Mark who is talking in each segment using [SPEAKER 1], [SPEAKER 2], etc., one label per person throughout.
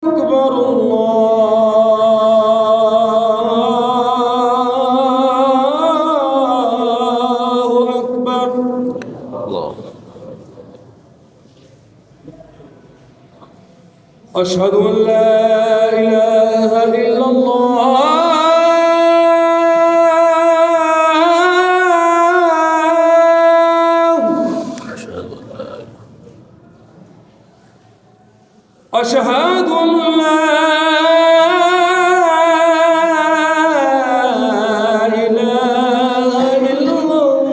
[SPEAKER 1] أكبر الله أكبر.
[SPEAKER 2] الله.
[SPEAKER 1] أشهد أن لا إله إلا الله.
[SPEAKER 2] أشهد أن لا
[SPEAKER 1] أشهد أن لا إله إلا الله.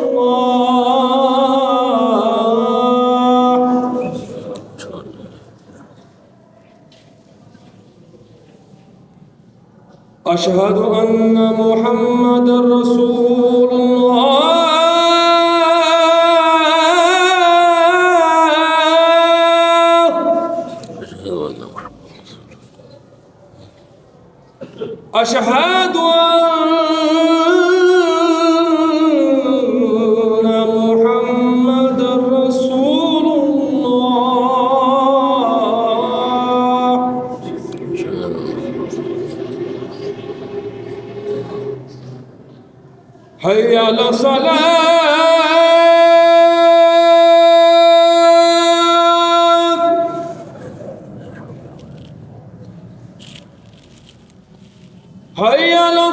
[SPEAKER 1] أشهد أن محمدا رسول الله. أشهد أن محمدا رسول الله. حي على الصلاة. حي على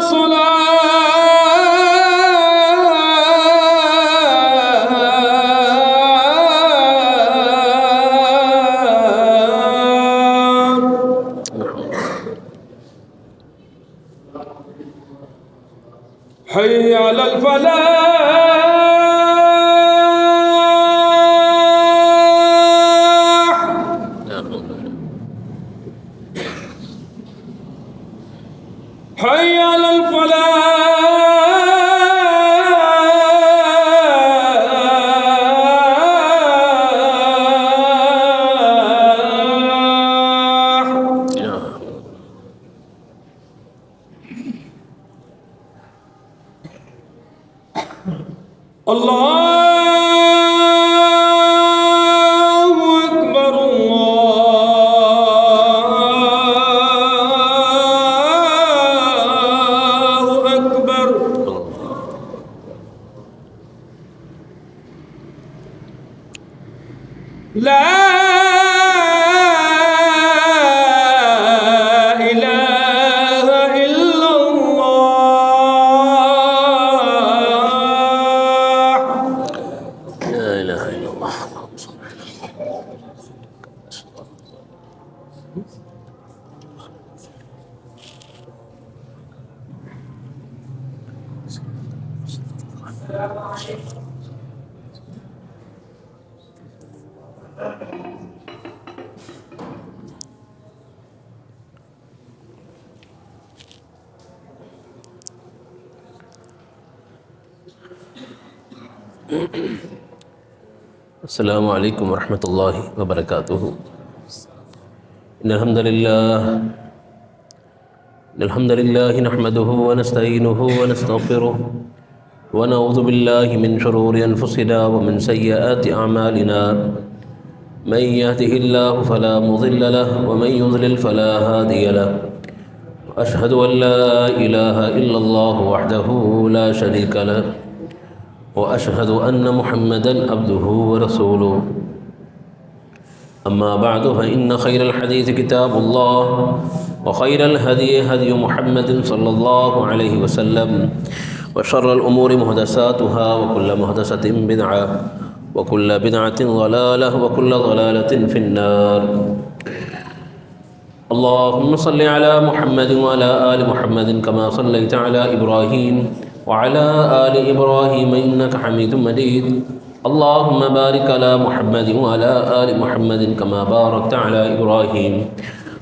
[SPEAKER 1] حي على الفلاح. حي على الفلاح. الله أكبر الله أكبر. لا إله إلا الله.
[SPEAKER 2] لا إله إلا الله. السلام عليكم ورحمة الله وبركاته. إن الحمد لله نحمده ونستعينه ونستغفره ونعوذ بالله من شرور أنفسنا ومن سيئات أعمالنا. من يهده الله فلا مضل له ومن يضلل فلا هادي له. وأشهد أن لا إله إلا الله وحده لا شريك له وأشهد أن محمدًا عبده ورسوله. أما بعد فإن خير الحديث كتاب الله وخير الهدي هدي محمد صلى الله عليه وسلم وشر الأمور محدثاتها وكل محدثة بدعة وكل بدعة ضلالة وكل ضلالة في النار. اللهم صل على محمد وعلى آل محمد كما صليت على إبراهيم وعلى آل إبراهيم إنك حميد مجيد. اللهم بارك على محمد وعلى آل محمد كما باركت على إبراهيم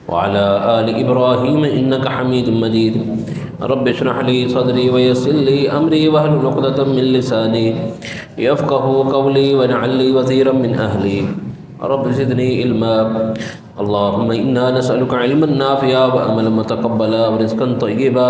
[SPEAKER 2] وعلى آل إبراهيم إنك حميد مجيد. رب اشرح لي صدري ويسر لي أمري واحلل عقدة من لساني يفقهوا قولي واجعل لي وزيرا من أهلي. رب زدني علما. اللهم إنا نسألك علما نافعا وعملا متقبلا ورزقا طيبا.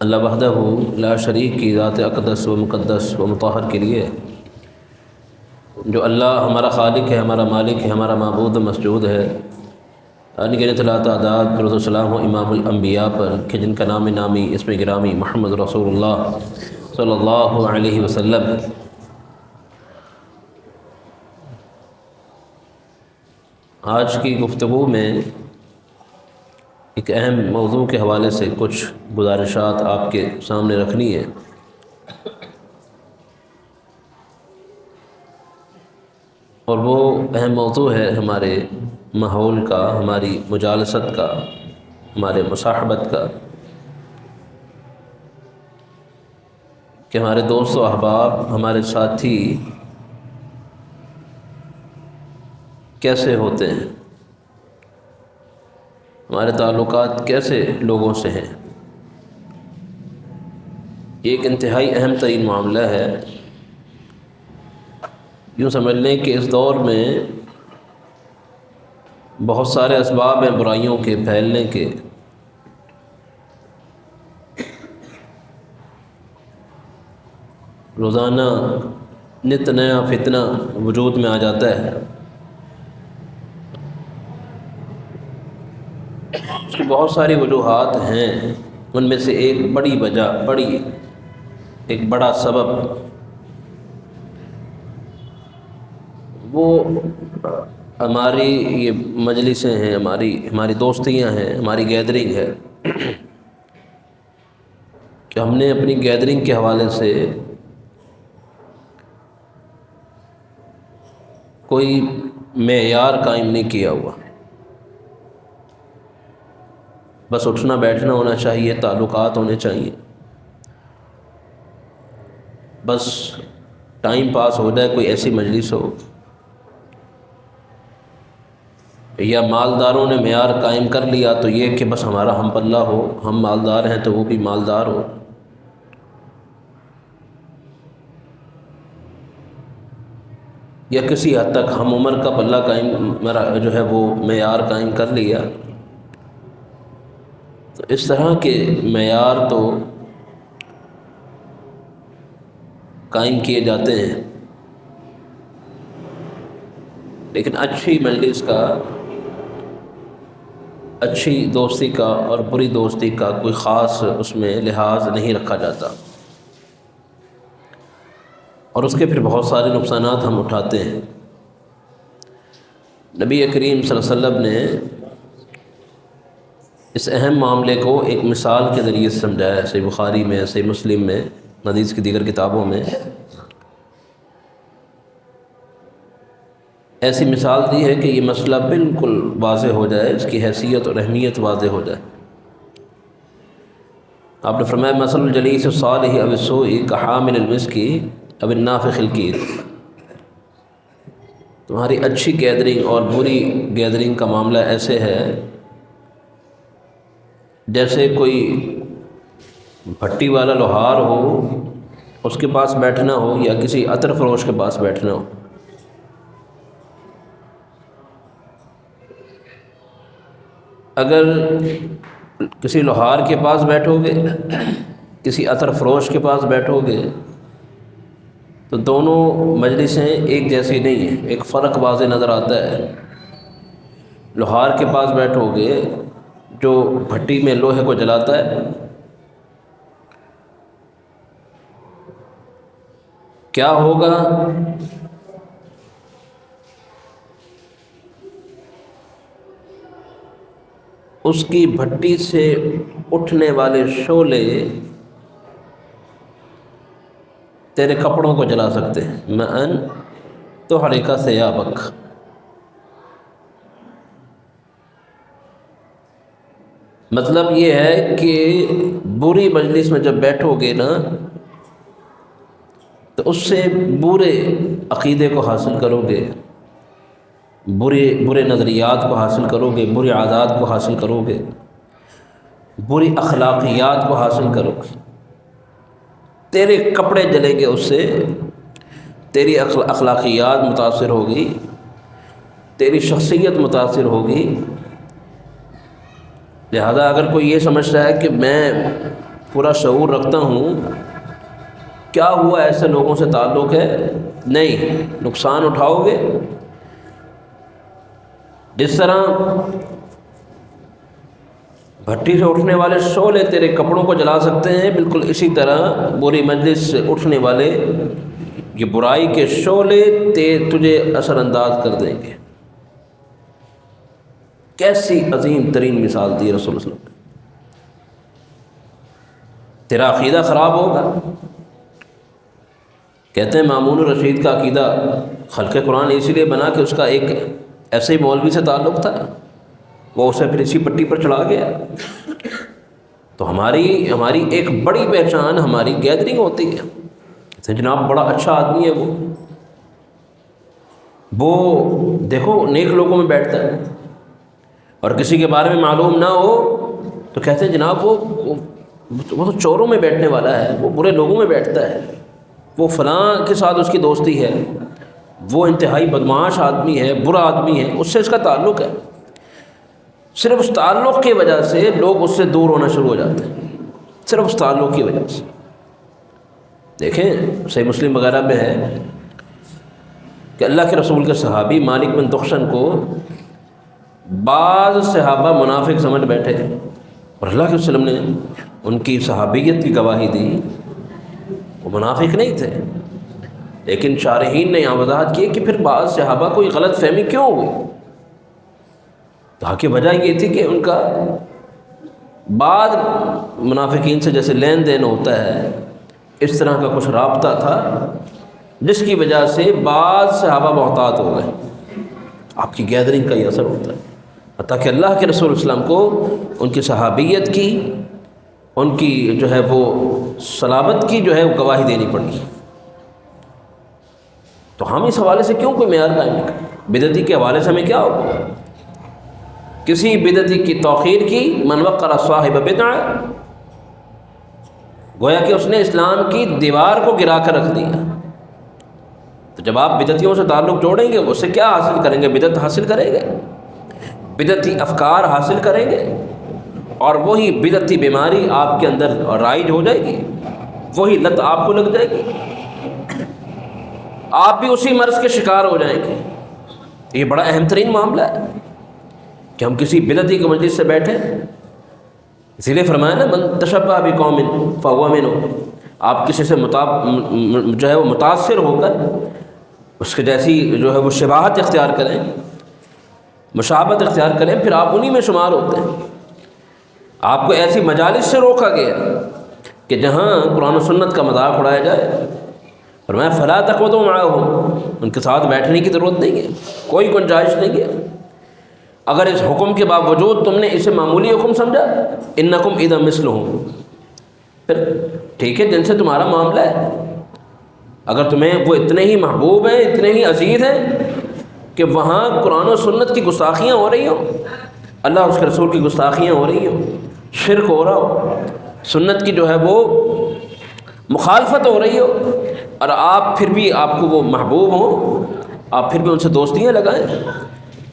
[SPEAKER 2] اللہ وحدہ لا شریک کی ذات اقدس و مقدس و مطہر کے لیے، جو اللہ ہمارا خالق ہے، ہمارا مالک ہے، ہمارا معبود و مسجود ہے، انگنت لا تعداد درود و سلام ہو امام الانبیاء پر کہ جن کا نام نامی اسم گرامی محمد رسول اللہ صلی اللہ علیہ وسلم۔ آج کی گفتگو میں ایک اہم موضوع کے حوالے سے کچھ گزارشات آپ کے سامنے رکھنی ہے، اور وہ اہم موضوع ہے ہمارے ماحول کا، ہماری مجالست کا، ہمارے مصاحبت کا، کہ ہمارے دوست و احباب، ہمارے ساتھی کیسے ہوتے ہیں، ہمارے تعلقات کیسے لوگوں سے ہیں۔ یہ ایک انتہائی اہم ترین معاملہ ہے۔ یوں سمجھ لیں کہ اس دور میں بہت سارے اسباب ہیں برائیوں کے پھیلنے کے، روزانہ نت نیا فتنہ وجود میں آ جاتا ہے۔ اس کی بہت ساری وجوہات ہیں، ان میں سے ایک بڑا سبب وہ ہماری یہ مجلسیں ہیں، ہماری دوستیاں ہیں، ہماری گیدرنگ ہے، کہ ہم نے اپنی گیدرنگ کے حوالے سے کوئی معیار قائم نہیں کیا ہوا۔ بس اٹھنا بیٹھنا ہونا چاہیے، تعلقات ہونے چاہیے، بس ٹائم پاس ہو جائے، کوئی ایسی مجلس ہو، یا مالداروں نے معیار قائم کر لیا تو یہ کہ بس ہمارا ہم پلہ ہو، ہم مالدار ہیں تو وہ بھی مالدار ہو۔ یا کسی حد تک ہم عمر کا پلہ قائم جو ہے وہ معیار قائم کر لیا، تو اس طرح کے معیار تو قائم کیے جاتے ہیں، لیکن اچھی مجلس کا، اچھی دوستی کا اور بری دوستی کا کوئی خاص اس میں لحاظ نہیں رکھا جاتا، اور اس کے پھر بہت سارے نقصانات ہم اٹھاتے ہیں۔ نبی کریم صلی اللہ علیہ وسلم نے اس اہم معاملے کو ایک مثال کے ذریعے سے سمجھایا ہے، صحیح بخاری میں، صحیح مسلم میں، حدیث کی دیگر کتابوں میں ایسی مثال دی ہے کہ یہ مسئلہ بالکل واضح ہو جائے، اس کی حیثیت اور اہمیت واضح ہو جائے۔ آپ نے فرمایا مثل الجلیس الصالح او السوء کحامل المسک او النافخ الکیر، تمہاری اچھی گیدرنگ اور بری گیدرنگ کا معاملہ ایسے ہے جیسے کوئی بھٹی والا لوہار ہو، اس کے پاس بیٹھنا ہو، یا کسی عطر فروش کے پاس بیٹھنا ہو۔ اگر کسی لوہار کے پاس بیٹھو گے، کسی عطر فروش کے پاس بیٹھو گے، تو دونوں مجلسیں ایک جیسی نہیں ہیں، ایک فرق واضح نظر آتا ہے۔ لوہار کے پاس بیٹھو گے جو بھٹی میں لوہے کو جلاتا ہے، کیا ہوگا؟ اس کی بھٹی سے اٹھنے والے شعلے تیرے کپڑوں کو جلا سکتے ہیں۔ مَأَن تُحْرِقَ ثِيَابَكَ، مطلب یہ ہے کہ بری مجلس میں جب بیٹھو گے نا تو اس سے برے عقیدے کو حاصل کرو گے، برے نظریات کو حاصل کرو گے، برے عادات کو حاصل کرو گے، بری اخلاقیات کو حاصل کرو گے، تیرے کپڑے جلیں گے، اس سے تیری اخلاقیات متاثر ہوگی، تیری شخصیت متاثر ہوگی۔ لہذا اگر کوئی یہ سمجھتا ہے کہ میں پورا شعور رکھتا ہوں، کیا ہوا ایسے لوگوں سے تعلق ہے؟ نہیں، نقصان اٹھاؤ گے۔ جس طرح بھٹی سے اٹھنے والے شعلے تیرے کپڑوں کو جلا سکتے ہیں، بالکل اسی طرح بری مجلس سے اٹھنے والے یہ برائی کے شعلے تجھے اثر انداز کر دیں گے۔ کیسی عظیم ترین مثال دی رسول اللہ صلی اللہ علیہ وسلم نے۔ تیرا عقیدہ خراب ہوگا۔ کہتے ہیں مامون الرشید کا عقیدہ خلق قرآن اسی لیے بنا کہ اس کا ایک ایسے ہی مولوی سے تعلق تھا، وہ اسے پھر اسی پٹی پر چڑھا گیا۔ تو ہماری ایک بڑی پہچان ہماری گیدرنگ ہوتی ہے۔ کہتے ہیں جناب بڑا اچھا آدمی ہے وہ دیکھو نیک لوگوں میں بیٹھتا ہے، اور کسی کے بارے میں معلوم نہ ہو تو کہتے ہیں جناب وہ تو چوروں میں بیٹھنے والا ہے، وہ برے لوگوں میں بیٹھتا ہے، وہ فلاں کے ساتھ اس کی دوستی ہے، وہ انتہائی بدمعاش آدمی ہے، برا آدمی ہے، اس سے اس کا تعلق ہے۔ صرف اس تعلق کی وجہ سے لوگ اس سے دور ہونا شروع ہو جاتے ہیں، صرف اس تعلق کی وجہ سے۔ دیکھیں صحیح مسلم وغیرہ میں ہے کہ اللہ کے رسول کے صحابی مالک بن دخشن کو بعض صحابہ منافق سمجھ بیٹھے، اور اللہ کے وسلم نے ان کی صحابیت کی گواہی دی، وہ منافق نہیں تھے۔ لیکن شارحین نے یہاں وضاحت کی کہ پھر بعض صحابہ کو یہ غلط فہمی کیوں ہوئی؟ تاکہ وجہ یہ تھی کہ ان کا بعض منافقین سے جیسے لین دین ہوتا ہے، اس طرح کا کچھ رابطہ تھا جس کی وجہ سے بعض صحابہ محتاط ہو گئے۔ آپ کی گیدرنگ کا یہ اثر ہوتا ہے، تاکہ اللہ کے رسول اسلام کو ان کی صحابیت کی، ان کی جو ہے وہ صلابت کی جو ہے وہ گواہی دینی پڑی۔ تو ہم اس حوالے سے کیوں کوئی معیار قائم نہیں کریں؟ بدعتی کے حوالے سے ہمیں کیا ہوگا؟ کسی بدعتی کی توقیر کی، من وقر صاحب بدعہ، گویا کہ اس نے اسلام کی دیوار کو گرا کر رکھ دیا۔ تو جب آپ بدعتیوں سے تعلق جوڑیں گے، اس سے کیا حاصل کریں گے؟ بدعت حاصل کریں گے، بدعتی افکار حاصل کریں گے، اور وہی بدعتی بیماری آپ کے اندر رائج ہو جائے گی، وہی لت آپ کو لگ جائے گی، آپ بھی اسی مرض کے شکار ہو جائیں گے۔ یہ بڑا اہم ترین معاملہ ہے کہ ہم کسی بدعتی کے مجلس سے بیٹھیں۔ اسی لیے فرمایا نا من تشبہ بقوم فہو منہم، آپ کسی سے جو ہے وہ متاثر ہو کر اس کے جیسی جو ہے وہ شباہت اختیار کریں، مشابہت اختیار کریں، پھر آپ انہی میں شمار ہوتے ہیں۔ آپ کو ایسی مجالس سے روکا گیا کہ جہاں قرآن و سنت کا مذاق اڑایا جائے، فرمایا فلا تقعدوا معهم، ان کے ساتھ بیٹھنے کی ضرورت نہیں ہے، کوئی گنجائش نہیں ہے۔ اگر اس حکم کے باوجود تم نے اسے معمولی حکم سمجھا، انکم اذا مثلہم، پھر ٹھیک ہے جن سے تمہارا معاملہ ہے، اگر تمہیں وہ اتنے ہی محبوب ہیں، اتنے ہی عزیز ہیں کہ وہاں قرآن و سنت کی گستاخیاں ہو رہی ہوں، اللہ اور اس کے رسول کی گستاخیاں ہو رہی ہوں، شرک ہو رہا ہو، سنت کی جو ہے وہ مخالفت ہو رہی ہو، اور آپ پھر بھی آپ کو وہ محبوب ہوں، آپ پھر بھی ان سے دوستیاں لگائیں،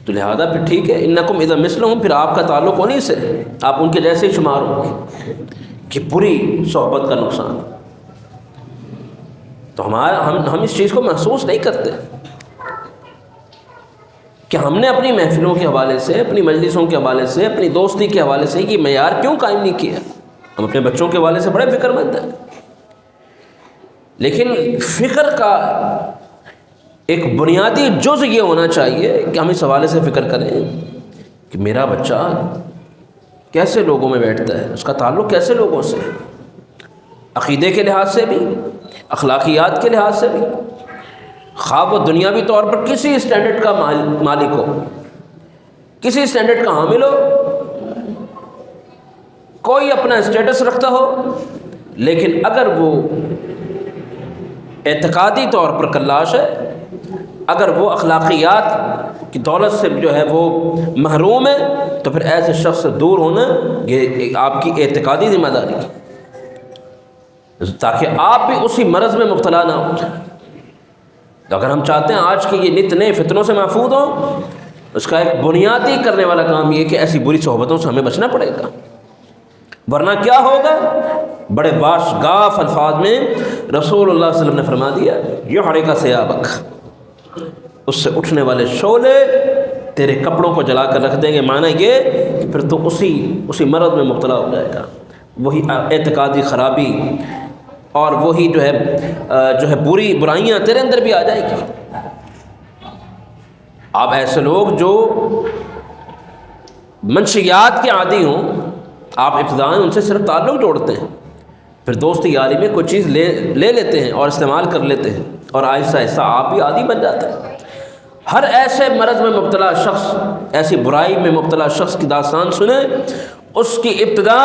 [SPEAKER 2] تو لہذا پھر ٹھیک ہے انکم اذا مثلہم، پھر آپ کا تعلق انہی سے، آپ ان کے جیسے ہی شمار ہوں گے۔ کہ بری صحبت کا نقصان، تو ہم اس چیز کو محسوس نہیں کرتے کہ ہم نے اپنی محفلوں کے حوالے سے، اپنی مجلسوں کے حوالے سے، اپنی دوستی کے حوالے سے یہ معیار کیوں قائم نہیں کیا؟ ہم اپنے بچوں کے حوالے سے بڑے فکر مند ہیں، لیکن فکر کا ایک بنیادی جز یہ ہونا چاہیے کہ ہم اس حوالے سے فکر کریں کہ میرا بچہ کیسے لوگوں میں بیٹھتا ہے، اس کا تعلق کیسے لوگوں سے، عقیدے کے لحاظ سے بھی، اخلاقیات کے لحاظ سے بھی، خواہ وہ دنیاوی طور پر کسی اسٹینڈرڈ کا مالک ہو، کسی اسٹینڈرڈ کا حامل ہو، کوئی اپنا اسٹیٹس رکھتا ہو، لیکن اگر وہ اعتقادی طور پر کلاش ہے، اگر وہ اخلاقیات کی دولت سے جو ہے وہ محروم ہے، تو پھر ایسے شخص سے دور ہونا یہ آپ کی اعتقادی ذمہ داری ہے، تاکہ آپ بھی اسی مرض میں مبتلا نہ ہو جائیں۔ تو اگر ہم چاہتے ہیں آج کے یہ نت نئے فتنوں سے محفوظ ہوں، اس کا ایک بنیادی کرنے والا کام یہ کہ ایسی بری صحبتوں سے ہمیں بچنا پڑے گا، ورنہ کیا ہوگا؟ بڑے واشگاف الفاظ میں رسول اللہ صلی اللہ علیہ وسلم نے فرما دیا یحرق ثیابک، اس سے اٹھنے والے شعلے تیرے کپڑوں کو جلا کر رکھ دیں گے۔ معنی یہ کہ پھر تو اسی مرض میں مبتلا ہو جائے گا، وہی اعتقادی خرابی اور وہی جو ہے برائیاں تیرے اندر بھی آ جائے گی۔ آپ ایسے لوگ جو منشیات کے عادی ہوں، آپ ابتداءً ان سے صرف تعلق جوڑتے ہیں، پھر دوستی یاری میں کوئی چیز لے لیتے ہیں اور استعمال کر لیتے ہیں، اور آہستہ آہستہ آپ بھی عادی بن جاتے ہیں۔ ہر ایسے مرض میں مبتلا شخص، ایسی برائی میں مبتلا شخص کی داستان سنیں، اس کی ابتدا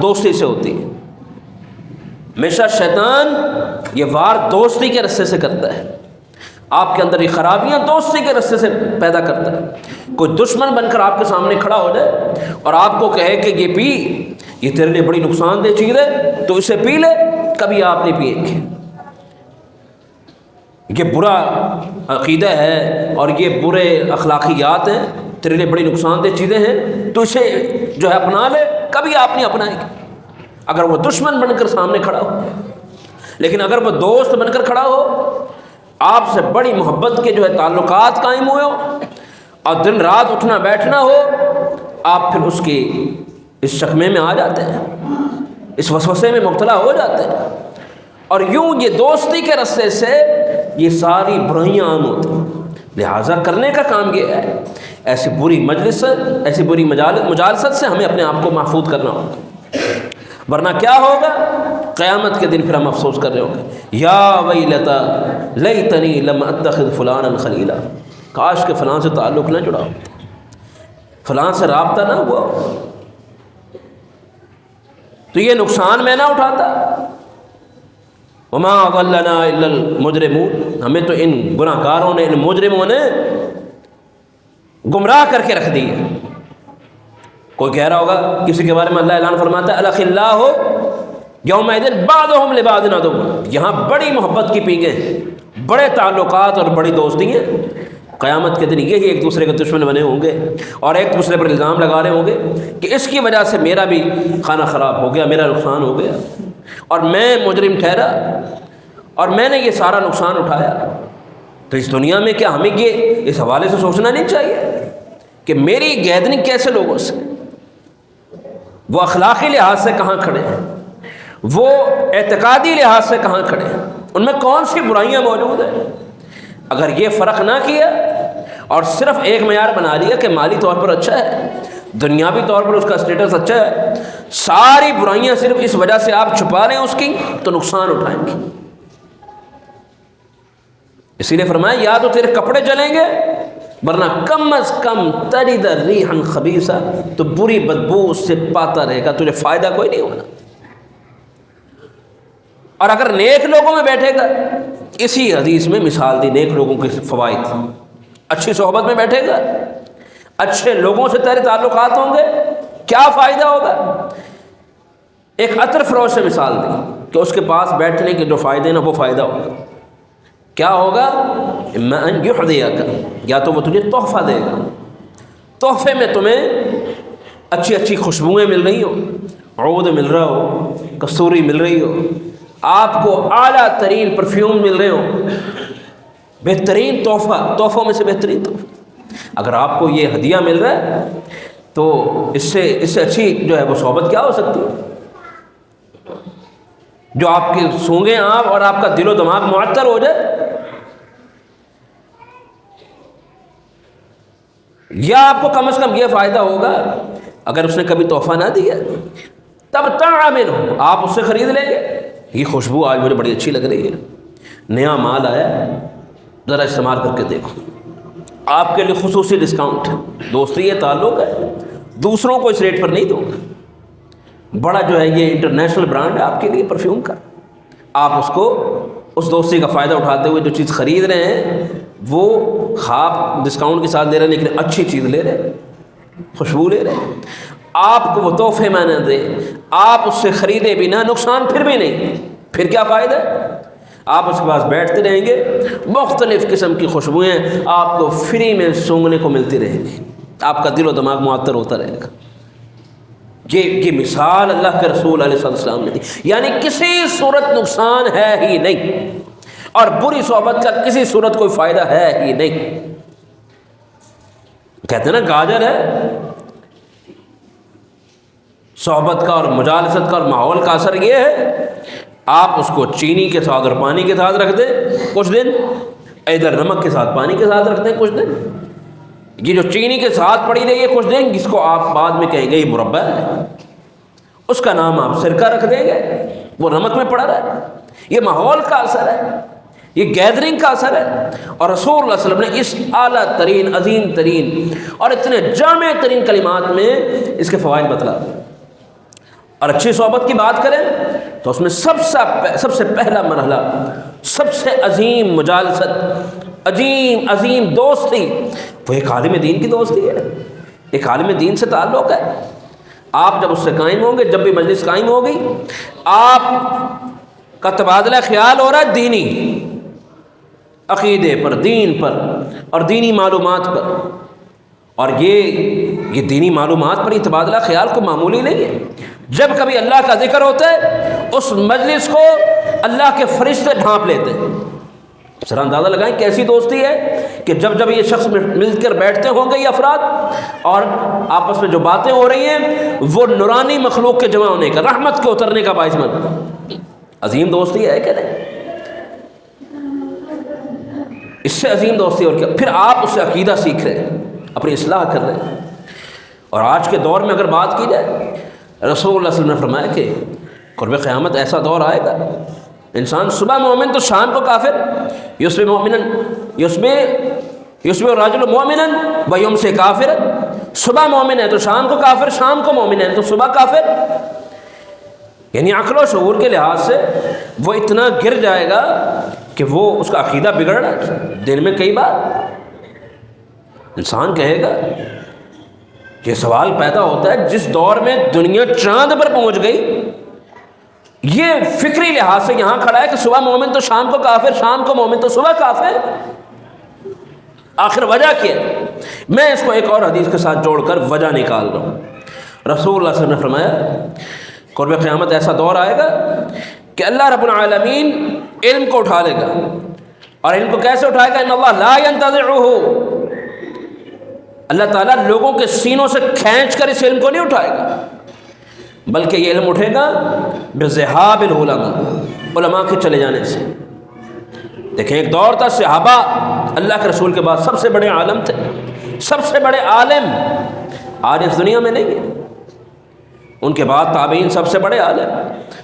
[SPEAKER 2] دوستی سے ہوتی ہے۔ ہمیشہ شیطان یہ وار دوستی کے رستے سے کرتا ہے، آپ کے اندر یہ خرابیاں دوستی کے رستے سے پیدا کرتا ہے۔ کوئی دشمن بن کر آپ کے سامنے کھڑا ہو جائے اور آپ کو کہے کہ یہ پی، یہ تیرے لیے بڑی نقصان دہ چیز ہے، تو اسے پی لے، کبھی آپ نہیں پیئیں گے۔ یہ برا عقیدہ ہے اور یہ برے اخلاقیات ہیں، تیرے لیے بڑی نقصان دہ چیزیں ہیں، تو اسے جو ہے اپنا لے، کبھی آپ نہیں اپنائیں گے اگر وہ دشمن بن کر سامنے کھڑا ہو۔ لیکن اگر وہ دوست بن کر کھڑا ہو، آپ سے بڑی محبت کے جو ہے تعلقات قائم ہوئے ہو، اور دن رات اٹھنا بیٹھنا ہو، آپ پھر اس کی اس شکمے میں آ جاتے ہیں، اس وسوسے میں مبتلا ہو جاتے ہیں، اور یوں یہ دوستی کے رستے سے یہ ساری برائیاں عام ہوتی ہیں۔ لہٰذا کرنے کا کام یہ ہے، ایسی بری مجلس، ایسی بری مجالست سے ہمیں اپنے آپ کو محفوظ کرنا ہوگا، ورنہ کیا ہوگا؟ قیامت کے دن پھر ہم افسوس کر رہے ہوں گے، یا ویلتا لیتنی لم اتخذ فلانا خلیلا، کاش کہ فلاں سے تعلق نہ جڑا ہو، فلاں سے رابطہ نہ ہوا، تو یہ نقصان میں نہ اٹھاتا۔ وما اضلنا الا المجرمون، ہمیں تو ان گناہ گاروں نے، ان مجرموں نے گمراہ کر کے رکھ دی ہے۔ کوئی کہہ رہا ہوگا کسی کے بارے میں اللہ اعلان فرماتا ہے الاخلاء یومئذ بعضهم لبعض عدو، یہاں بڑی محبت کی پینگیں ہیں، بڑے تعلقات اور بڑی دوستی ہیں، قیامت کے دن یہی ایک دوسرے کے دشمن بنے ہوں گے اور ایک دوسرے پر الزام لگا رہے ہوں گے کہ اس کی وجہ سے میرا بھی کھانا خراب ہو گیا، میرا نقصان ہو گیا، اور میں مجرم ٹھہرا اور میں نے یہ سارا نقصان اٹھایا۔ تو اس دنیا میں کیا ہمیں یہ اس حوالے سے سوچنا نہیں چاہیے کہ میری گیدرنگ کیسے لوگوں سے، وہ اخلاقی لحاظ سے کہاں کھڑے ہیں، وہ اعتقادی لحاظ سے کہاں کھڑے ہیں، ان میں کون سی برائیاں موجود ہیں؟ اگر یہ فرق نہ کیا اور صرف ایک معیار بنا لیا کہ مالی طور پر اچھا ہے، دنیاوی طور پر اس کا اسٹیٹس اچھا ہے، ساری برائیاں صرف اس وجہ سے آپ چھپا لیں اس کی، تو نقصان اٹھائیں گے۔ اسی لیے فرمایا یا تو تیرے کپڑے جلیں گے، ورنہ کم از کم تجد ریحا خبیثا، تو بری بدبو اس سے پاتا رہے گا، تجھے فائدہ کوئی نہیں ہونا۔ اور اگر نیک لوگوں میں بیٹھے گا، اسی حدیث میں مثال دی نیک لوگوں کے فوائد، اچھی صحبت میں بیٹھے گا، اچھے لوگوں سے تیرے تعلقات ہوں گے، کیا فائدہ ہوگا؟ ایک عطر فروش سے مثال دی کہ اس کے پاس بیٹھنے کے جو فائدے نا وہ فائدہ ہوگا، کیا ہوگا؟ اما ان یحدیک، یا تو وہ تجھے تحفہ دے گا، تحفے میں تمہیں اچھی اچھی خوشبوئیں مل رہی ہو، عود مل رہا ہو، کستوری مل رہی ہو، آپ کو اعلیٰ ترین پرفیوم مل رہے ہو، بہترین تحفوں میں سے بہترین تحفہ، اگر آپ کو یہ ہدیہ مل رہا ہے تو اس سے اچھی جو ہے وہ صحبت کیا ہو سکتی ہے؟ جو آپ کی سونگیں آپ اور آپ کا دل و دماغ معطر ہو جائے، یا آپ کو کم از کم یہ فائدہ ہوگا اگر اس نے کبھی تحفہ نہ دیا تب تعامل ہو، آپ اس سے خرید لیں گے، یہ خوشبو آج مجھے بڑی اچھی لگ رہی ہے، نیا مال آیا، ذرا استعمال کر کے دیکھو، آپ کے لیے خصوصی ڈسکاؤنٹ ہے، دوستی یہ تعلق ہے، دوسروں کو اس ریٹ پر نہیں دوں گا، بڑا جو ہے یہ انٹرنیشنل برانڈ ہے آپ کے لیے پرفیوم کا، آپ اس کو اس دوستی کا فائدہ اٹھاتے ہوئے جو چیز خرید رہے ہیں وہ خواب ڈسکاؤنٹ کے ساتھ لے رہے ہیں، لیکن اچھی چیز لے رہے ہیں، خوشبو لے رہے ہیں، آپ کو وہ تحفے میں نہ دے، آپ اس سے خریدے بھی نہ، نقصان پھر بھی نہیں، پھر کیا فائدہ ہے؟ آپ اس کے پاس بیٹھتے رہیں گے، مختلف قسم کی خوشبوئیں آپ کو فری میں سونگنے کو ملتی رہیں گی، آپ کا دل و دماغ معطر ہوتا رہے گا۔ یہ مثال اللہ کے رسول علیہ السلام نے دی، یعنی کسی صورت نقصان ہے ہی نہیں، اور بری صحبت کا کسی صورت کوئی فائدہ ہے ہی نہیں۔ کہتے ہیں نا گاجر ہے، صحبت کا اور مجالست کا اور ماحول کا اثر یہ ہے، آپ اس کو چینی کے ساتھ اور پانی کے ساتھ رکھ دیں کچھ دن، ادھر نمک کے ساتھ پانی کے ساتھ رکھ دیں کچھ دن، یہ جو چینی کے ساتھ پڑی رہی ہے کچھ دن، جس کو آپ بعد میں کہیں گے یہ مربع ہے، اس کا نام آپ سرکہ رکھ دیں گے، وہ نمک میں پڑا رہا ہے۔ یہ ماحول کا اثر ہے، یہ گیدرنگ کا اثر ہے، اور رسول اللہ صلی اللہ علیہ وسلم نے اس اعلیٰ ترین، عظیم ترین اور اتنے جامع ترین کلمات میں اس کے فوائد بتلا دیں۔ اور اچھی صحبت کی بات کریں تو اس میں سب سے پہلا مرحلہ، سب سے عظیم مجالست، عظیم دوستی، وہ ایک عالم دین کی دوستی ہے، ایک عالم دین سے تعلق ہے۔ آپ جب اس سے قائم ہوں گے، جب بھی مجلس قائم ہوگی، آپ کا تبادلہ خیال ہو رہا ہے دینی عقیدے پر، دین پر اور دینی معلومات پر، اور یہ دینی معلومات پر یہ تبادلہ خیال کو معمولی نہیں ہے۔ جب کبھی اللہ کا ذکر ہوتا ہے اس مجلس کو اللہ کے فرشتے ڈھانپ لیتے ہیں۔ ذرا اندازہ لگائیں کیسی دوستی ہے کہ جب جب یہ شخص مل کر بیٹھتے ہوں گے یہ افراد، اور آپس میں جو باتیں ہو رہی ہیں وہ نورانی مخلوق کے جمع ہونے کا، رحمت کے اترنے کا باعث بنتا ہے۔ عظیم دوستی ہے کہ نہیں؟ اس سے عظیم دوستی اور کیا؟ پھر آپ اس سے عقیدہ سیکھ رہے ہیں، اپنی اصلاح کر رہے ہیں۔ اور آج کے دور میں اگر بات کی جائے، رسول اللہ صلی اللہ علیہ وسلم نے فرمایا کہ قرب قیامت ایسا دور آئے گا، انسان صبح مومن تو شام کو کافر، یصبح مومنا یصبح الرجل مومنا ویمسی کافرا، صبح مومن ہے تو شام کو کافر، شام کو مومن ہے تو صبح کافر۔ یعنی عقل و شعور کے لحاظ سے وہ اتنا گر جائے گا کہ وہ اس کا عقیدہ بگڑ رہا ہے۔ دن میں کئی بار انسان کہے گا، یہ سوال پیدا ہوتا ہے جس دور میں دنیا چاند پر پہنچ گئی، یہ فکری لحاظ سے یہاں کھڑا ہے کہ صبح مومن تو شام کو کافر، شام کو مومن تو صبح کافر، آخر وجہ کیا ہے؟ میں اس کو ایک اور حدیث کے ساتھ جوڑ کر وجہ نکال رہا ہوں۔ رسول اللہ صلی اللہ علیہ وسلم نے فرمایا قرب قیامت ایسا دور آئے گا کہ اللہ رب العالمین علم کو اٹھا لے گا، اور علم کو کیسے اٹھائے گا؟ ان اللہ لا ينتزعه، اللہ تعالیٰ لوگوں کے سینوں سے کھینچ کر اس علم کو نہیں اٹھائے گا، بلکہ یہ علم اٹھے گا بذہاب العلماء، علماء کے چلے جانے سے۔ دیکھیں ایک دور تھا صحابہ اللہ کے رسول کے بعد سب سے بڑے عالم تھے، سب سے بڑے عالم، آج اس دنیا میں نہیں ہے۔ ان کے بعد تابعین سب سے بڑے عالم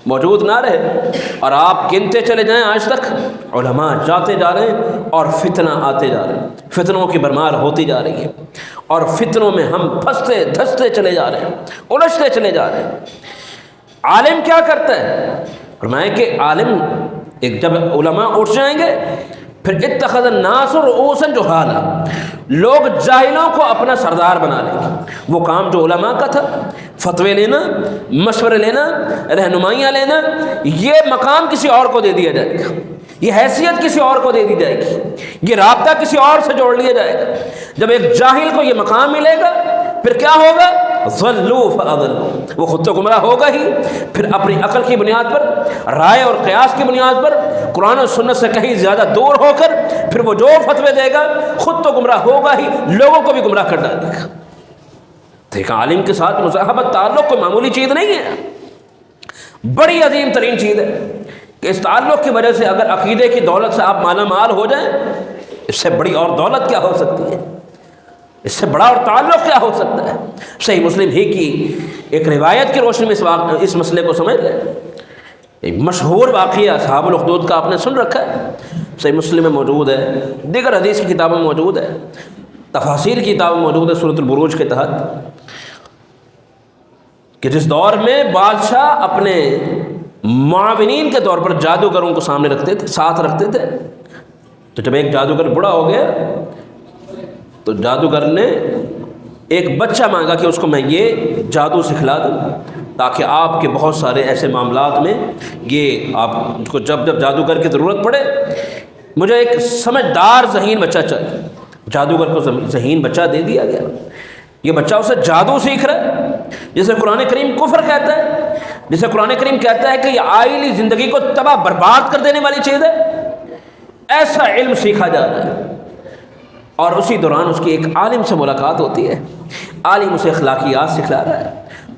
[SPEAKER 2] موجود نہ رہے، اور آپ گنتے چلے جائیں آج تک علماء جاتے جا رہے ہیں اور فتنہ آتے جا رہے ہیں، فتنوں کی برمار ہوتی جا رہی ہے، اور فتنوں میں ہم پھنستے دھستے چلے جا رہے ہیں، الجھتے چلے جا رہے ہیں۔ عالم کیا کرتا ہے؟ فرمایا کہ عالم ایک جب علماء اٹھ جائیں گے پھر اتخذ الناس رؤوسا جہالا، لوگ جاہلوں کو اپنا سردار بنا لیں گے۔ وہ کام جو علماء کا تھا، فتوے لینا، مشورے لینا، رہنمائیاں لینا، یہ مقام کسی اور کو دے دیا جائے گا، یہ حیثیت کسی اور کو دے دی جائے گی، یہ رابطہ کسی اور سے جوڑ لیا جائے گا۔ جب ایک جاہل کو یہ مقام ملے گا پھر کیا ہوگا؟ ضلوا فاضلوا، وہ خود تو گمراہ ہوگا ہی، پھر اپنی عقل کی بنیاد پر، رائے اور قیاس کی بنیاد پر، قرآن و سنت سے کہیں زیادہ دور ہو کر پھر وہ جو فتوے دے گا خود تو گمراہ ہوگا ہی، لوگوں کو بھی گمراہ کر ڈالے گا۔ دیکھا عالم کے ساتھ مصاحبت تعلق کوئی معمولی چیز نہیں ہے، بڑی عظیم ترین چیز ہے کہ اس تعلق کی وجہ سے اگر عقیدے کی دولت سے آپ مالا مال ہو جائیں، اس سے بڑی اور دولت کیا ہو سکتی ہے؟ اس سے بڑا اور تعلق کیا ہو سکتا ہے؟ صحیح مسلم ہی کی ایک روایت کی روشنی میں اس مسئلے کو سمجھ لیں۔ ایک مشہور واقعہ اصحاب الاخدود کا آپ نے سن رکھا ہے، صحیح مسلم میں موجود ہے، دیگر حدیث کی کتابوں میں موجود ہے، تفاسیر کی کتابوں میں موجود ہے سورۃ البروج کے تحت، کہ جس دور میں بادشاہ اپنے معاونین کے طور پر جادوگروں کو سامنے رکھتے تھے، ساتھ رکھتے تھے۔ تو جب ایک جادوگر بوڑھا ہو گیا تو جادوگر نے ایک بچہ مانگا کہ اس کو میں یہ جادو سکھلا دوں تاکہ آپ کے بہت سارے ایسے معاملات میں یہ آپ کو جب جب جادوگر کی ضرورت پڑے، مجھے ایک سمجھدار ذہین بچہ چاہیے۔ جادوگر کو ذہین بچہ دے دیا گیا، یہ بچہ اسے جادو سیکھ رہا ہے، جسے قرآن کریم کفر کہتا ہے، جسے قرآن کریم کہتا ہے کہ یہ آئلی زندگی کو تباہ برباد کر دینے والی چیز ہے، ایسا علم سیکھا جا رہا ہے۔ اور اسی دوران اس کی ایک عالم سے ملاقات ہوتی ہے، عالم اسے اخلاقیات سکھلا رہا ہے،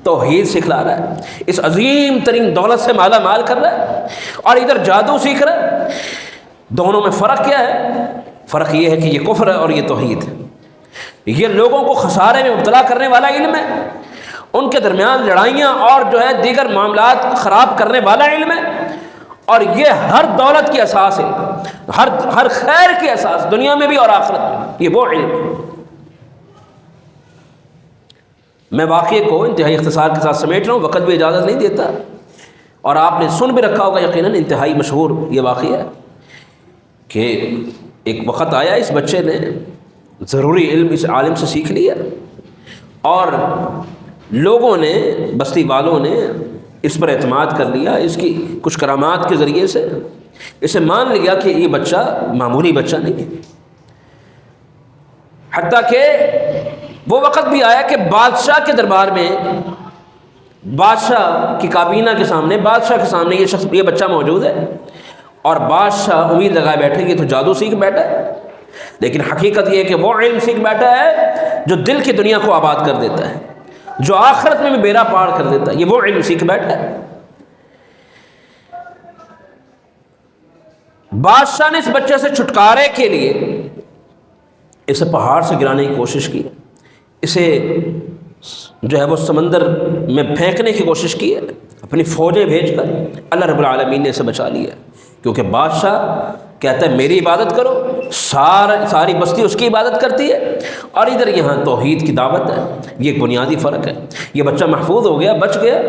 [SPEAKER 2] توحید سکھلا رہا ہے، اس عظیم ترین دولت سے مالا مال کر رہا ہے، اور ادھر جادو سیکھ رہا ہے۔ دونوں میں فرق کیا ہے؟ فرق یہ ہے کہ یہ کفر ہے اور یہ توحید ہے۔ یہ لوگوں کو خسارے میں مبتلا کرنے والا علم ہے، ان کے درمیان لڑائیاں اور جو ہے دیگر معاملات خراب کرنے والا علم ہے، اور یہ ہر دولت کی اساس ہے، ہر خیر کی اساس، دنیا میں بھی اور آخرت میں، یہ وہ علم ہے۔ میں واقعے کو انتہائی اختصار کے ساتھ سمیٹ رہا ہوں، وقت بھی اجازت نہیں دیتا، اور آپ نے سن بھی رکھا ہوگا یقیناً، انتہائی مشہور یہ واقعہ ہے کہ ایک وقت آیا اس بچے نے ضروری علم اس عالم سے سیکھ لیا، اور لوگوں نے، بستی والوں نے اس پر اعتماد کر لیا، اس کی کچھ کرامات کے ذریعے سے اسے مان لیا کہ یہ بچہ معمولی بچہ نہیں ہے۔ حتیٰ کہ وہ وقت بھی آیا کہ بادشاہ کے دربار میں، بادشاہ کی کابینہ کے سامنے، بادشاہ کے سامنے یہ بچہ موجود ہے، اور بادشاہ امید لگائے بیٹھے کہ یہ تو جادو سیکھ بیٹھا ہے، لیکن حقیقت یہ ہے کہ وہ علم سیکھ بیٹھا ہے جو دل کی دنیا کو آباد کر دیتا ہے، جو آخرت میں بھی بیڑا پار کر دیتا ہے، یہ وہ علم سیکھ بیٹھا ہے۔ بادشاہ نے اس بچے سے چھٹکارے کے لیے اسے پہاڑ سے گرانے کی کوشش کی، اسے جو ہے وہ سمندر میں پھینکنے کی کوشش کی ہے، اپنی فوجیں بھیج کر اللہ رب العالمین نے اسے بچا لیا، کیونکہ بادشاہ کہتا ہے میری عبادت کرو، ساری بستی اس کی عبادت کرتی ہے، اور ادھر یہاں توحید کی دعوت ہے۔ یہ ایک بنیادی فرق ہے۔ یہ بچہ محفوظ ہو گیا، بچ گیا۔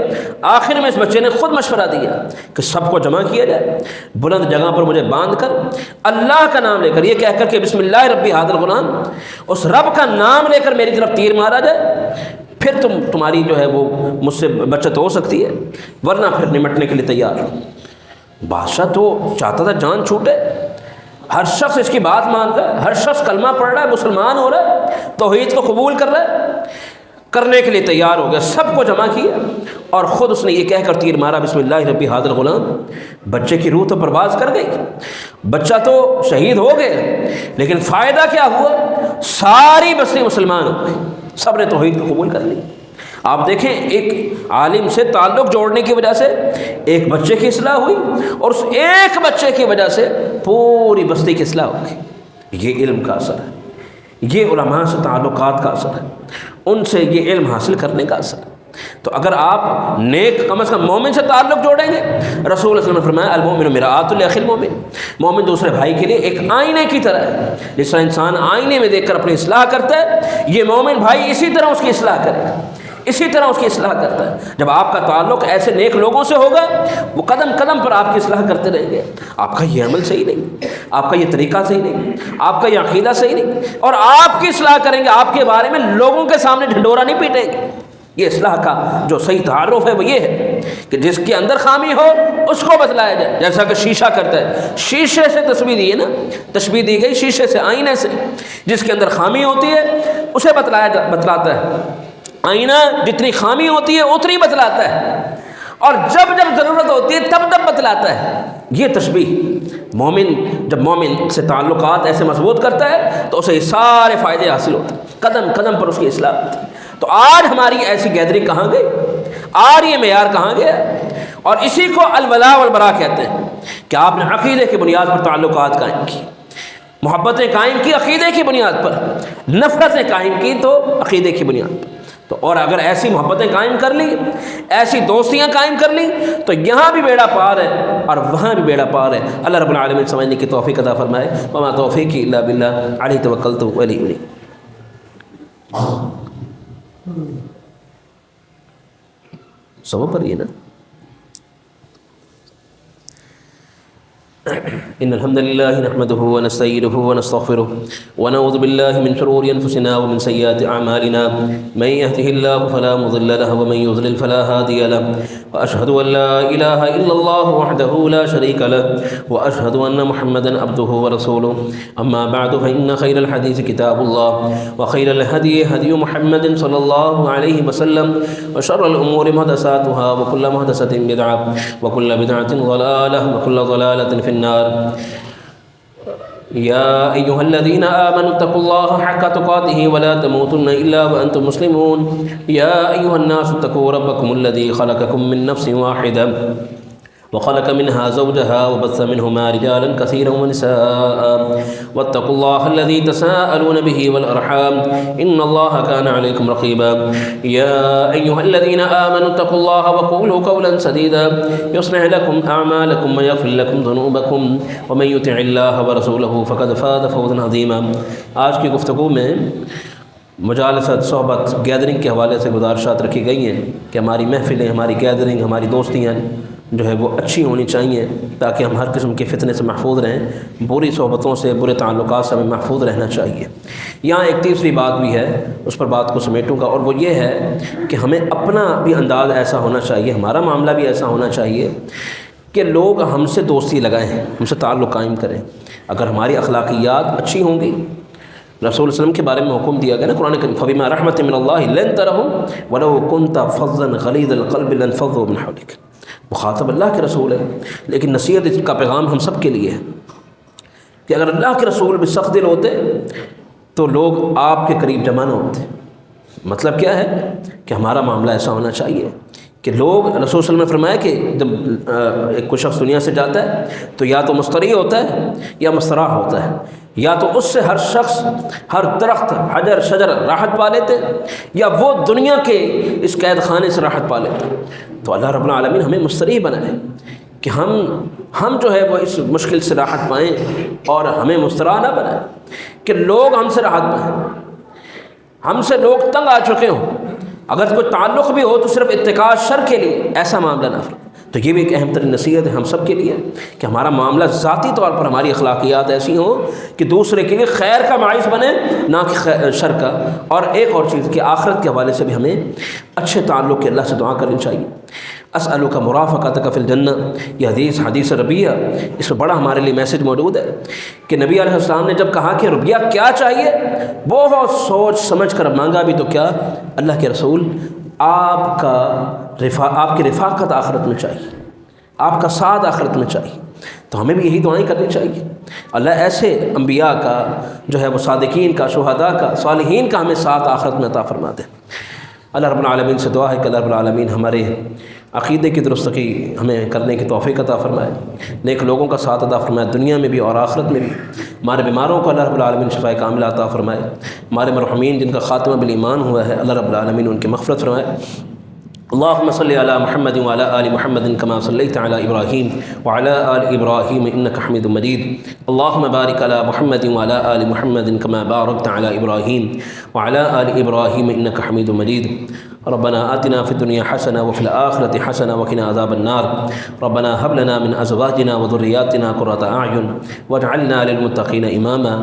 [SPEAKER 2] آخر میں اس بچے نے خود مشورہ دیا کہ سب کو جمع کیا جائے، بلند جگہ پر مجھے باندھ کر اللہ کا نام لے کر، یہ کہہ کر کہ بسم اللہ ربی ھذا الغلام، اس رب کا نام لے کر میری طرف تیر مارا جائے، پھر تمہاری جو ہے وہ مجھ سے بچت ہو سکتی ہے، ورنہ پھر نمٹنے کے لیے تیار۔ بادشاہ تو چاہتا تھا جان چھوٹے، ہر شخص اس کی بات مان رہا ہے، ہر شخص کلمہ پڑھ رہا ہے، مسلمان ہو رہا ہے، توحید کو قبول کر رہا ہے، کرنے کے لیے تیار ہو گیا، سب کو جمع کیا، اور خود اس نے یہ کہہ کر تیر مارا بسم اللہ ربی ھذا الغلام۔ بچے کی روح تو پرواز کر گئی، بچہ تو شہید ہو گیا، لیکن فائدہ کیا ہوا؟ ساری بستی مسلمان ہو گئی، سب نے توحید کو قبول کر لی۔ آپ دیکھیں، ایک عالم سے تعلق جوڑنے کی وجہ سے ایک بچے کی اصلاح ہوئی، اور اس ایک بچے کی وجہ سے پوری بستی کی اصلاح ہو گئی۔ یہ علم کا اثر ہے، یہ علماء سے تعلقات کا اثر ہے، ان سے یہ علم حاصل کرنے کا اثر ہے۔ تو اگر آپ نیک کم از کم مومن سے تعلق جوڑیں گے، رسول اللہ صلی اللہ علیہ وسلم نے فرمایا المؤمن مرآۃ لاخی المؤمن، مومن دوسرے بھائی کے لیے ایک آئینے کی طرح ہے، جس طرح انسان آئینے میں دیکھ کر اپنی اصلاح کرتا ہے، یہ مومن بھائی اسی طرح اس کی اصلاح کرے گا، اسی طرح اس کی اصلاح کرتا ہے۔ جب آپ کا تعلق ایسے نیک لوگوں سے ہوگا، وہ قدم قدم پر آپ کی اصلاح کرتے رہیں گے۔ آپ کا یہ عمل صحیح نہیں، آپ کا یہ طریقہ صحیح نہیں، آپ کا یہ عقیدہ صحیح نہیں، اور آپ کی اصلاح کریں گے، آپ کے بارے میں لوگوں کے سامنے ڈھنڈورا نہیں پیٹیں گے۔ یہ اصلاح کا جو صحیح تعارف ہے وہ یہ ہے کہ جس کے اندر خامی ہو اس کو بتلایا جائے، جیسا کہ شیشہ کرتا ہے، شیشے سے تشبیہ دی ہے نا، تشبیہ دی گئی شیشے سے، آئینے سے، جس کے اندر خامی ہوتی ہے اسے بتلاتا ہے، آئینہ جتنی خامی ہوتی ہے اتنی بتلاتا ہے، اور جب جب ضرورت ہوتی ہے تب تب بتلاتا ہے۔ یہ تشبیہ مومن جب مومن سے تعلقات ایسے مضبوط کرتا ہے تو اسے سارے فائدے حاصل ہوتے ہیں، قدم قدم پر اس کی اصلاح ہوتی ہے۔ تو آج ہماری ایسی گیدرنگ کہاں گئی؟ آج یہ معیار کہاں گیا؟ اور اسی کو الولاء والبراء کہتے ہیں کہ آپ نے عقیدے کی بنیاد پر تعلقات قائم کی، محبتیں قائم کی عقیدے کی بنیاد پر، نفرتیں قائم کی تو عقیدے کی بنیاد پر۔ تو اور اگر ایسی محبتیں قائم کر لی، ایسی دوستیاں قائم کر لی، تو یہاں بھی بیڑا پار ہے اور وہاں بھی بیڑا پار ہے۔ اللہ رب العالمین سمجھنے کی توفیق عطا فرمائے۔ وما توفیقی الا باللہ، علیہ توکلت و الیہ انیب۔ سب پر یہ نا إن الحمد لله نحمده ونستعينه ونستغفره ونعوذ بالله من شرور أنفسنا ومن سيئات أعمالنا من يهده الله فلا مضل له ومن يضلل فلا هادي له وأشهد أن لا إله إلا الله وحده لا شريك له وأشهد أن محمدا عبده ورسوله أما بعد فإن خير الحديث كتاب الله وخير الهدي هدي محمد صلى الله عليه وسلم وشر الأمور محدثاتها وكل محدثة بدعة وكل بدعة ضلالة وكل ضلالة في النار يا أيها الذين آمنوا اتقوا الله حق تقاته ولا تموتن إلا وأنتم مسلمون يا أيها الناس اتقوا ربكم الذي خلقكم من نفس واحدة وخلق منها زوجها وبث منهما رجالا كثيرا ونساء واتقوا الله الذي تساءلون به والأرحام إن الله كان عليكم رقيبا يا أيها الذين آمنوا اتقوا الله وقولوا قولا سديدا يصلح لكم أعمالكم ويغفر لكم ذنوبكم ومن يطع الله ورسوله فقد فاز فوزا عظيما. آج کی گفتگو میں مجالست صحبت گیدرنگ کے حوالے سے گزارشات رکھی گئی ہیں کہ ہماری محفلیں ہماری گیدرنگ ہماری دوستیاں جو ہے وہ اچھی ہونی چاہیے تاکہ ہم ہر قسم کے فتنے سے محفوظ رہیں، بری صحبتوں سے برے تعلقات سے ہمیں محفوظ رہنا چاہیے. یہاں ایک تیسری بات بھی ہے، اس پر بات کو سمیٹوں گا، اور وہ یہ ہے کہ ہمیں اپنا بھی انداز ایسا ہونا چاہیے، ہمارا معاملہ بھی ایسا ہونا چاہیے کہ لوگ ہم سے دوستی لگائیں، ہم سے تعلق قائم کریں. اگر ہماری اخلاقیات اچھی ہوں گی، رسول اللہ علیہ وسلم کے بارے میں حکم دیا گیا نا قرآن کریم، فبما رحمۃ من اللہ لنت لهم ولو كنت فظا غلیظ القلب لانفضوا من حولك. مخاطب اللہ کے رسول ہے، لیکن نصیحت کا پیغام ہم سب کے لیے ہے کہ اگر اللہ کے رسول بھی سخت دل ہوتے تو لوگ آپ کے قریب جمع نہ ہوتے. مطلب کیا ہے کہ ہمارا معاملہ ایسا ہونا چاہیے کہ لوگ، رسول صلی اللہ علیہ وسلم نے فرمایا کہ جب ایک کوئی شخص دنیا سے جاتا ہے تو یا تو مستریح ہوتا ہے یا مستراح ہوتا ہے، یا تو اس سے ہر شخص، ہر درخت، حجر شجر راحت پا لیتے، یا وہ دنیا کے اس قید خانے سے راحت پا لیتے. تو اللہ رب العالمین ہمیں مستریح بنائے کہ ہم جو ہے وہ اس مشکل سے راحت پائیں، اور ہمیں مستراح نہ بنائے کہ لوگ ہم سے راحت پائیں. ہم سے لوگ تنگ آ چکے ہوں، اگر کوئی تعلق بھی ہو تو صرف اتقاء شر کے لیے، ایسا معاملہ نہ فرمائے. تو یہ بھی ایک اہم ترین نصیحت ہے ہم سب کے لیے کہ ہمارا معاملہ ذاتی طور پر، ہماری اخلاقیات ایسی ہوں کہ دوسرے کے لیے خیر کا باعث بنے، نہ کہ شر کا. اور ایک اور چیز کہ آخرت کے حوالے سے بھی ہمیں اچھے تعلق کے اللہ سے دعا کرنی چاہیے. اسألک مرافقتک فی الجنہ، یہ حدیث ربیہ، اس میں بڑا ہمارے لیے میسج موجود ہے کہ نبی علیہ السلام نے جب کہا کہ ربیہ کیا چاہیے، بہت سوچ سمجھ کر مانگا بھی، تو کیا اللہ کے رسول آپ کی رفاقت آخرت میں چاہیے، آپ کا ساتھ آخرت میں چاہیے. تو ہمیں بھی یہی دعائیں کرنی چاہیے. اللہ ایسے انبیاء کا جو ہے وہ صادقین کا، شہداء کا، صالحین کا ہمیں ساتھ آخرت میں عطا فرما دے. اللہ رب العالمین سے دعا ہے کہ اللہ رب العالمین ہمارے عقیدے کی درستگی ہمیں کرنے کی توفیق عطا فرمائے، نیک لوگوں کا ساتھ عطا فرمائے دنیا میں بھی اور آخرت میں بھی. ہمارے بیماروں کو اللہ رب العالمین شفاء کاملہ عطا فرمائے. ہمارے مرحومین جن کا خاتمہ بالایمان ہوا ہے، اللہ رب العالمین ان کی مغفرت فرمائے. اللهم صل على محمد وعلى آل محمد كما صليت على إبراهيم وعلى آل إبراهيم إنك حميد مجيد. اللهم بارك على محمد وعلى آل محمد كما باركت على إبراهيم وعلى آل إبراهيم إنك حميد مجيد. ربنا آتنا في الدنيا حسنة وفي الآخرة حسنة وقنا عذاب النار. ربنا هب لنا من أزواجنا وذرياتنا قرة أعين واجعلنا للمتقين إماما.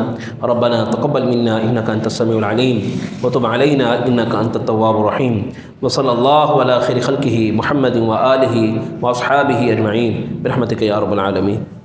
[SPEAKER 2] ربنا تقبل منا إنك أنت السميع العليم وتب علينا إنك أنت التواب الرحيم. وصلى الله على خير خلقه محمد وآله وأصحابه أجمعين برحمتك يا رب العالمين.